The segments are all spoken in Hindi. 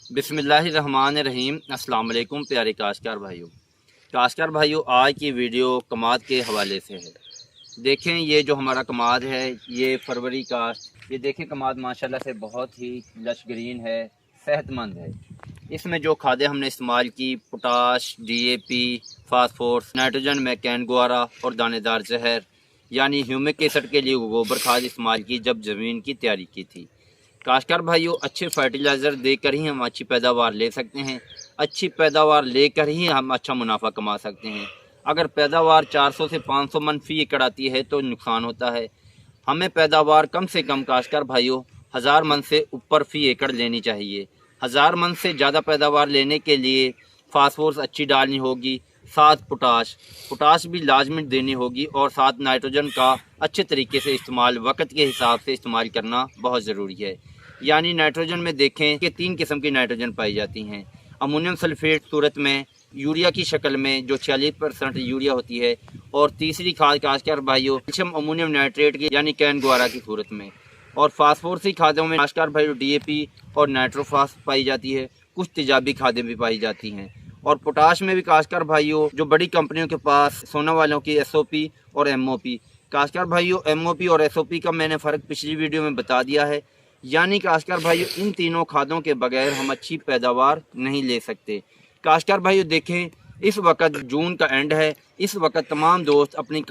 बिस्मिल्लाहिर्रहमानिर्रहीम। अस्सलाम वालेकुम प्यारे काश्तकार भाइयों, आज की वीडियो कमाद के हवाले से है। देखें, ये जो हमारा कमाद है ये फरवरी काश्त, ये देखें कमाद माशाल्लाह से बहुत ही लश ग्रीन है, सेहतमंद है। इसमें जो खादें हमने इस्तेमाल की, पोटाश, DAP, फास्फोरस, नाइट्रोजन में कैनगुआरा और दानेदार जहर यानी ह्यूमिक एसिड के लिए गोबर खाद इस्तेमाल की जब ज़मीन की तैयारी की थी। काश्तकार भाइयों, अच्छे फर्टिलाइज़र देकर ही हम अच्छी पैदावार ले सकते हैं। अच्छी पैदावार लेकर ही हम अच्छा मुनाफा कमा सकते हैं। अगर पैदावार 400 से 500 मन फ़ी एकड़ आती है तो नुकसान होता है। हमें पैदावार कम से कम काश्तकार भाइयों 1000 मन से ऊपर फ़ी एकड़ लेनी चाहिए। 1000 मन से ज़्यादा पैदावार लेने के लिए फास्फोरस अच्छी डालनी होगी, साथ पोटाश भी लाजमी देनी होगी और साथ नाइट्रोजन का अच्छे तरीके से इस्तेमाल वक्त के हिसाब से इस्तेमाल करना बहुत ज़रूरी है। यानी नाइट्रोजन में देखें कि 3 किस्म की नाइट्रोजन पाई जाती हैं। अमोनियम सल्फेट सूरत में, यूरिया की शक्ल में जो 40% यूरिया होती है, और तीसरी खाद काश्तकार भाइयों कैल्शियम अमोनियम नाइट्रेट की यानी कैनगुआरा की सूरत में। और फास्फोरसी खादों में काश्तकार भाइयों DAP और नाइट्रोफास पाई जाती है। कुछ तेजाबी खादें भी पाई जाती हैं। और पोटाश में भी काश्तकार भाइयों जो बड़ी कंपनियों के पास सोना वालों की SOP और MOP, काश्तकार भाइयों MOP और SOP का मैंने फ़र्क पिछली वीडियो में बता दिया है। यानी काश्तकार भाइयों इन तीनों खादों के बगैर हम अच्छी पैदावार नहीं ले सकते। काश्तकार भाइयों देखें, इस वक्त जून का एंड है। इस वक्त तमाम दोस्त अपनी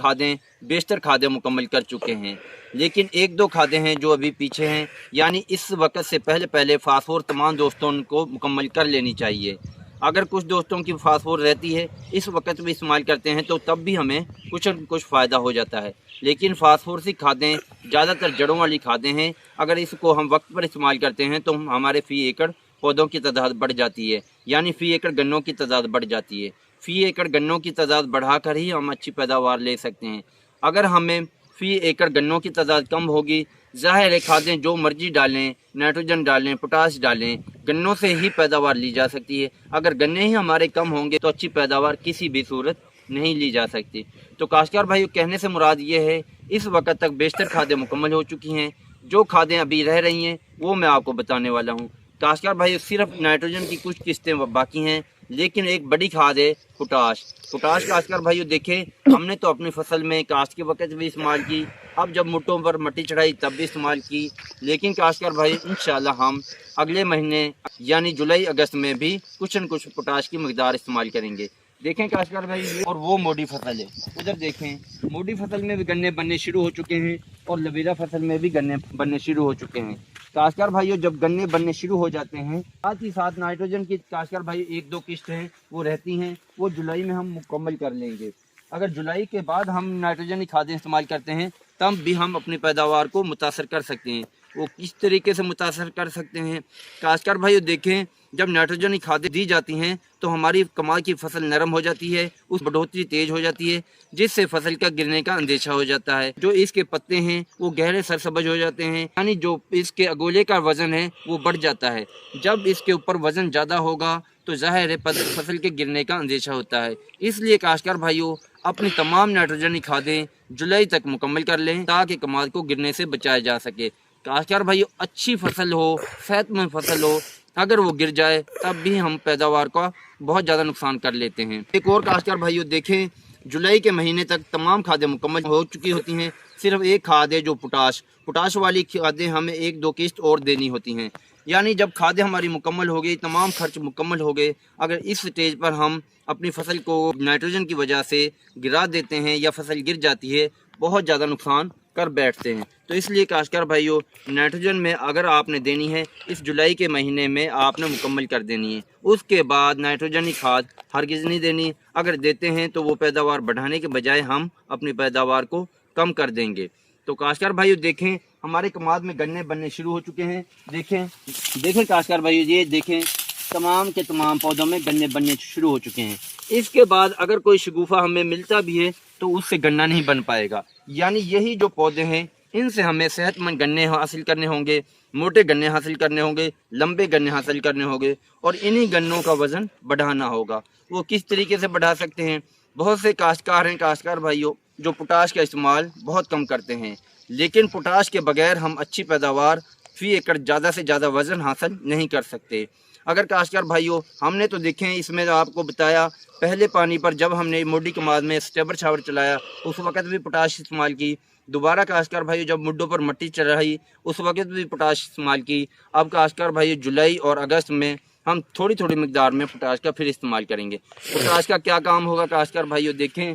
बेशतर खादें मुकम्मल कर चुके हैं, लेकिन 1-2 खादें हैं जो अभी पीछे हैं। यानी इस वक्त से पहले फास्फोर तमाम दोस्तों को मुकम्मल कर लेनी चाहिए। अगर कुछ दोस्तों की फास्फोर रहती है, इस वक्त भी इस्तेमाल करते हैं तो तब भी हमें कुछ न कुछ फ़ायदा हो जाता है। लेकिन फास्फोरसी खादें ज़्यादातर जड़ों वाली खादें हैं। अगर इसको हम वक्त पर इस्तेमाल करते हैं तो हमारे फ़ी एकड़ पौधों की तादाद बढ़ जाती है, यानी फ़ी एकड़ गन्नों की तादाद बढ़ जाती है। फ़ी एकड़ गन्नों की तादाद बढ़ाकर ही हम अच्छी पैदावार ले सकते हैं। अगर हमें फ़ी एकड़ गन्नों की तादाद कम होगी, ज़ाहिर है खादें जो मर्जी डालें, नाइट्रोजन डालें, पोटाश डालें, गन्नों से ही पैदावार ली जा सकती है। अगर गन्ने ही हमारे कम होंगे तो अच्छी पैदावार किसी भी सूरत नहीं ली जा सकती। तो काश्तकार भाइयों, कहने से मुराद ये है, इस वक्त तक बेशतर खादें मुकम्मल हो चुकी हैं। जो खादें अभी रह रही हैं वो मैं आपको बताने वाला हूँ। काश्तकार भाइयों, सिर्फ नाइट्रोजन की कुछ किस्तें बाकी हैं, लेकिन एक बड़ी खाद है पोटाश। काश्तकार भाइयों देखें, हमने तो अपनी फसल में काश्त के वक्त भी इस्तेमाल की, अब जब मुट्ठों पर मट्टी चढ़ाई तब भी इस्तेमाल की। लेकिन काश्तकार भाइयों इंशाल्लाह हम अगले महीने यानी जुलाई अगस्त में भी कुछ न कुछ पोटाश की मकदार इस्तेमाल करेंगे। देखें काश्तकार भाई, और वो मोटी फसल है, उधर देखें मोटी फसल में भी गन्ने बनने शुरू हो चुके हैं और लबीरा फसल में भी गन्ने बनने शुरू हो चुके हैं। काश्तकार भाइयों, जब गन्ने बनने शुरू हो जाते हैं, साथ ही साथ नाइट्रोजन की काश्तकार भाई 1-2 किस्त हैं वो रहती हैं, वो जुलाई में हम मुकम्मल कर लेंगे। अगर जुलाई के बाद हम नाइट्रोजन की खादें इस्तेमाल करते हैं तब भी हम अपनी पैदावार को मुतासर कर सकते हैं। वो किस तरीके से मुतासर कर सकते हैं? काश्तकार भाइयों देखें, जब नाइट्रोजन की खादें दी जाती हैं तो हमारी कमाल की फसल नरम हो जाती है, उस बढ़ोतरी तेज हो जाती है, जिससे फसल का गिरने का अंदेशा हो जाता है। जो इसके पत्ते हैं वो गहरे सरसब्ज हो जाते हैं, यानी जो इसके अगोले का वजन है वो बढ़ जाता है। जब इसके ऊपर वजन ज़्यादा होगा तो ज़ाहिर है फसल के गिरने का अंदेशा होता है। इसलिए काश्तकार भाइयों, अपनी तमाम नाइट्रोजन की खादें जुलाई तक मुकम्मल कर लें ताकि कमाल को गिरने से बचाया जा सके। काश्तकार भाइयों, अच्छी फसल हो, सेहतमंद फसल हो, अगर वो गिर जाए तब भी हम पैदावार का बहुत ज़्यादा नुकसान कर लेते हैं। एक और काश्तकार भाइयों देखें, जुलाई के महीने तक तमाम खादें मुकम्मल हो चुकी होती हैं। सिर्फ एक खाद है जो पोटाश वाली खादें हमें 1-2 किस्त और देनी होती हैं। यानी जब खादें हमारी मुकम्मल हो गई, तमाम खर्च मुकम्मल हो गए, अगर इस स्टेज पर हम अपनी फसल को नाइट्रोजन की वजह से गिरा देते हैं या फसल गिर जाती है, बहुत ज़्यादा नुकसान कर बैठते हैं। तो इसलिए काश्तकार भाइयों, नाइट्रोजन में अगर आपने देनी है इस जुलाई के महीने में आपने मुकम्मल कर देनी है। उसके बाद नाइट्रोजन की खाद हरगिज़ नहीं देनी। अगर देते हैं तो वो पैदावार बढ़ाने के बजाय हम अपनी पैदावार को कम कर देंगे। तो काश्तकार भाइयों देखें, हमारे कमाद में गन्ने बनने शुरू हो चुके हैं। देखें काश्तकार भाइयों, ये देखें तमाम के तमाम पौधों में गन्ने बनने शुरू हो चुके हैं। इसके बाद अगर कोई शगुफा हमें मिलता भी है तो उससे गन्ना नहीं बन पाएगा। यानी यही जो पौधे हैं इनसे हमें सेहतमंद गन्ने हासिल करने होंगे, मोटे गन्ने हासिल करने होंगे, लंबे गन्ने हासिल करने होंगे, और इन्हीं गन्नों का वज़न बढ़ाना होगा। वो किस तरीके से बढ़ा सकते हैं? बहुत से काश्तकार हैं काश्तकार भाइयों जो पोटाश का इस्तेमाल बहुत कम करते हैं, लेकिन पोटाश के बगैर हम अच्छी पैदावार फ़ी एकड़ ज़्यादा से ज़्यादा वज़न हासिल नहीं कर सकते। अगर काश्तकार भाइयों हमने तो देखें इसमें आपको बताया पहले पानी पर जब हमने मोटी कमाद में स्टेबर शावर चलाया उस वक़्त भी पोटाश इस्तेमाल की। दोबारा काश्तकार भाइयों जब मुड्ढों पर मिट्टी चढ़ाई उस वक़्त भी पोटाश इस्तेमाल की। अब काश्तकार भाइयों जुलाई और अगस्त में हम थोड़ी थोड़ी मिकदार में पोटाश का फिर इस्तेमाल करेंगे। पोटाश का क्या काम होगा काश्तकार भाइयों, देखें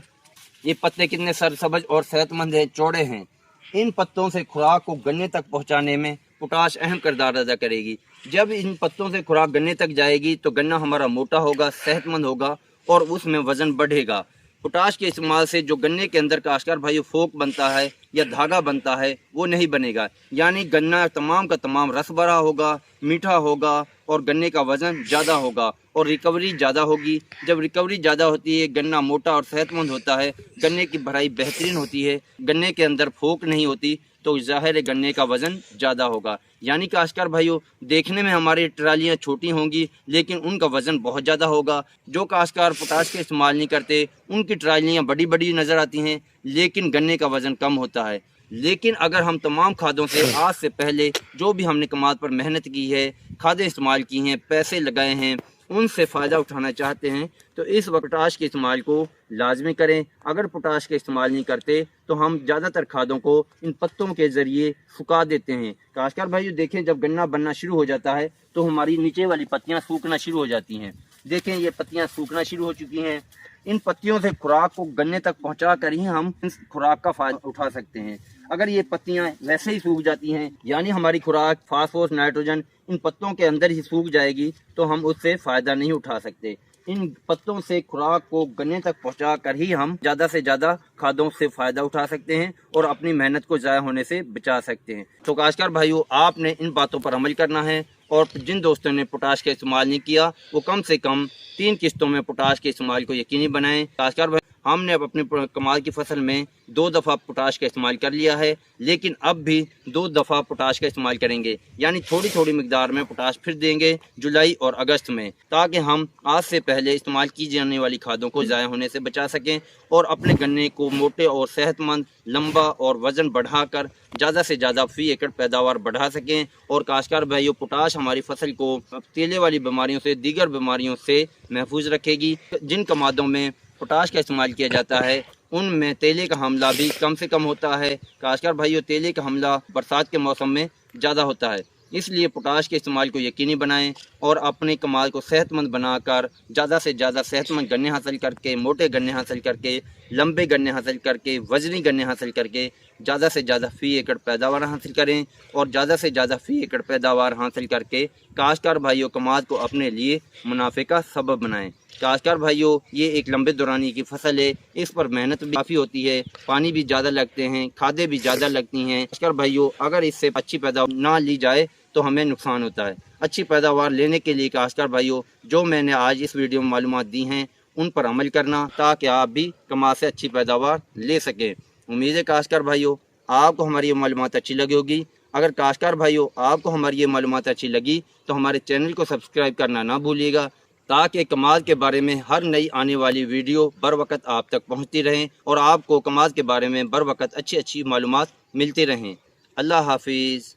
ये पत्ते कितने सरसब्ज और सेहतमंद हैं, चौड़े हैं। इन पत्तों से खुराक को गन्ने तक पहुंचाने में पोटाश अहम किरदार अदा करेगी। जब इन पत्तों से खुराक गन्ने तक जाएगी तो गन्ना हमारा मोटा होगा, सेहतमंद होगा और उसमें वज़न बढ़ेगा। पोटाश के इस्तेमाल से जो गन्ने के अंदर काश्तकार भाइयों फोक बनता है या धागा बनता है वो नहीं बनेगा, यानी गन्ना तमाम का तमाम रस भरा होगा, मीठा होगा और गन्ने का वज़न ज़्यादा होगा और रिकवरी ज़्यादा होगी। जब रिकवरी ज़्यादा होती है, गन्ना मोटा और सेहतमंद होता है, गन्ने की भराई बेहतरीन होती है, गन्ने के अंदर फोक नहीं होती, तो ज़ाहिर है गन्ने का वज़न ज़्यादा होगा। यानी काश्तकार भाइयों देखने में हमारी ट्रालियाँ छोटी होंगी लेकिन उनका वज़न बहुत ज़्यादा होगा। जो काश्तकार पोटाश के इस्तेमाल नहीं करते उनकी ट्रालियाँ बड़ी बड़ी नज़र आती हैं लेकिन गन्ने का वज़न कम होता है। लेकिन अगर हम तमाम खादों से आज से पहले जो भी हमने कमाद पर मेहनत की है, खादें इस्तेमाल की हैं, पैसे लगाए हैं, उनसे फ़ायदा उठाना चाहते हैं तो इस वक्त पोटाश के इस्तेमाल को लाजमी करें। अगर पोटाश का इस्तेमाल नहीं करते तो हम ज़्यादातर खादों को इन पत्तों के ज़रिए सुखा देते हैं। काश्तकार भाइयों देखें जब गन्ना बनना शुरू हो जाता है तो हमारी नीचे वाली पत्तियां सूखना शुरू हो जाती हैं। देखें ये पत्तियां सूखना शुरू हो चुकी हैं। इन पत्तियों से खुराक को गन्ने तक पहुंचा कर ही हम इस खुराक का फ़ायदा उठा सकते हैं। अगर ये पत्तियां वैसे ही सूख जाती हैं यानी हमारी खुराक फास्फोरस नाइट्रोजन इन पत्तों के अंदर ही सूख जाएगी तो हम उससे फ़ायदा नहीं उठा सकते। इन पत्तों से खुराक को गन्ने तक पहुंचा कर ही हम ज़्यादा से ज़्यादा खादों से फ़ायदा उठा सकते हैं और अपनी मेहनत को ज़ाया होने से बचा सकते हैं। तो काश्तकार भाइयों आपने इन बातों पर अमल करना है और जिन दोस्तों ने पोटाश का इस्तेमाल नहीं किया वो कम से कम 3 किस्तों में पोटाश के इस्तेमाल को यकीनी बनाएं। काश्तकार भाई हमने अब अपने कमाद की फसल में 2 दफ़ा पोटाश का इस्तेमाल कर लिया है लेकिन अब भी 2 दफ़ा पोटाश का इस्तेमाल करेंगे, यानी थोड़ी थोड़ी मिकदार में पोटाश फिर देंगे जुलाई और अगस्त में, ताकि हम आज से पहले इस्तेमाल की जाने वाली खादों को ज़ाया होने से बचा सकें और अपने गन्ने को मोटे और सेहतमंद, लंबा और वज़न बढ़ाकर ज़्यादा से ज़्यादा फ़ी एकड़ पैदावार बढ़ा सकें। और काश्तकार भाइयों पोटाश हमारी फसल को तेले वाली बीमारियों से, दीगर बीमारियों से महफूज रखेगी। जिन कमादों में पोटाश का इस्तेमाल किया जाता है उनमें तेले का हमला भी कम से कम होता है। काश्तकार भाइयों तेले का हमला बरसात के मौसम में ज़्यादा होता है, इसलिए पोटाश के इस्तेमाल को यकीनी बनाएं और अपने कमाल को सेहतमंद बनाकर ज़्यादा से ज़्यादा सेहतमंद गन्ने हासिल करके, मोटे गन्ने हासिल करके, लंबे गन्ने हासिल करके, वज़नी गन्ने हासिल करके ज़्यादा से ज़्यादा फ़ी एकड़ पैदावार हासिल करें और ज़्यादा से ज़्यादा फ़ी एकड़ पैदावार हासिल करके काश्तकार भाइयों कमाद को अपने लिए मुनाफे का सबब बनाएं। काश्तकार भाइयों ये एक लंबे दौरानी की फसल है, इस पर मेहनत भी काफ़ी होती है, पानी भी ज़्यादा लगते हैं, खादें भी ज़्यादा लगती हैं। काश्तकार भाइयों अगर इससे अच्छी पैदावार ना ली जाए तो हमें नुकसान होता है। अच्छी पैदावार लेने के लिए काश्तकार भाइयों जो मैंने आज इस वीडियो में मालूमात दी हैं उन पर अमल करना ताकि आप भी कमाद से अच्छी पैदावार ले सकें। उम्मीद है काश्तकार भाइयों आपको हमारी ये मालूमात अच्छी लगी होगी। अगर काश्तकार भाइयों आपको हमारी ये मालूमात अच्छी लगी तो हमारे चैनल को सब्सक्राइब करना ना भूलिएगा ताकि कमाद के बारे में हर नई आने वाली वीडियो बर वक्त आप तक पहुंचती रहें और आपको कमाद के बारे में बर वक्त अच्छी अच्छी मालूमात मिलती रहें। अल्लाह हाफिज़।